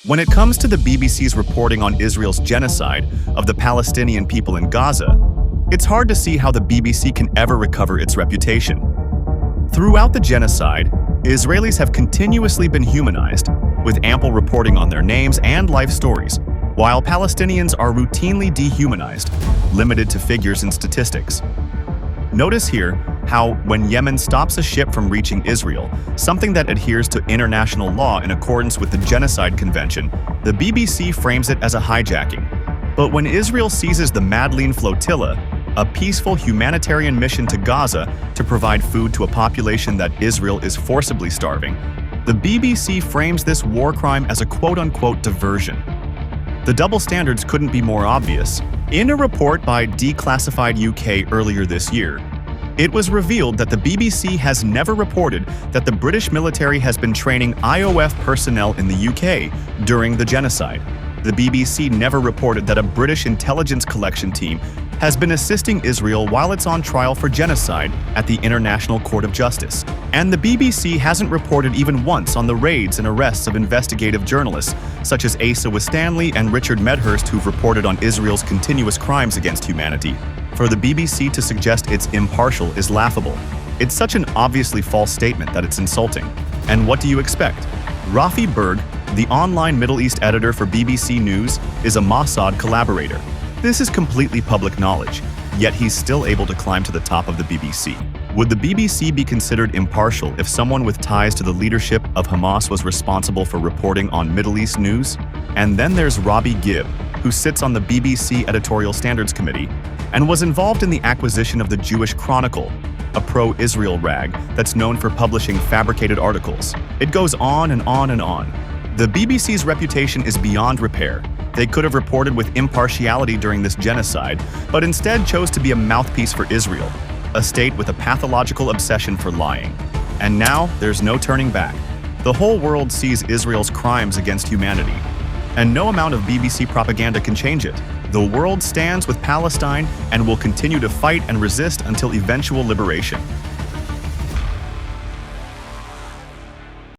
When it comes to the BBC's reporting on Israel's genocide of the Palestinian people in Gaza, it's hard to see how the BBC can ever recover its reputation. Throughout the genocide, Israelis have continuously been humanized, with ample reporting on their names and life stories, while Palestinians are routinely dehumanized, limited to figures and statistics. Notice here how, when Yemen stops a ship from reaching Israel, something that adheres to international law in accordance with the Genocide Convention, the BBC frames it as a hijacking. But when Israel seizes the Madleen flotilla, a peaceful humanitarian mission to Gaza to provide food to a population that Israel is forcibly starving, the BBC frames this war crime as a quote-unquote diversion. The double standards couldn't be more obvious. In a report by Declassified UK earlier this year, it was revealed that the BBC has never reported that the British military has been training IOF personnel in the UK during the genocide. The BBC never reported that a British intelligence collection team has been assisting Israel while it's on trial for genocide at the International Court of Justice. And the BBC hasn't reported even once on the raids and arrests of investigative journalists such as Asa Winstanley and Richard Medhurst, who've reported on Israel's continuous crimes against humanity. For the BBC to suggest it's impartial is laughable. It's such an obviously false statement that it's insulting. And what do you expect? Rafi Berg, the online Middle East editor for BBC News, is a Mossad collaborator. This is completely public knowledge, yet he's still able to climb to the top of the BBC. Would the BBC be considered impartial if someone with ties to the leadership of Hamas was responsible for reporting on Middle East news? And then there's Robbie Gibb, who sits on the BBC Editorial Standards Committee and was involved in the acquisition of the Jewish Chronicle, a pro-Israel rag that's known for publishing fabricated articles. It goes on and on and on. The BBC's reputation is beyond repair. They could have reported with impartiality during this genocide, but instead chose to be a mouthpiece for Israel, a state with a pathological obsession for lying. And now, there's no turning back. The whole world sees Israel's crimes against humanity, and no amount of BBC propaganda can change it. The world stands with Palestine and will continue to fight and resist until eventual liberation.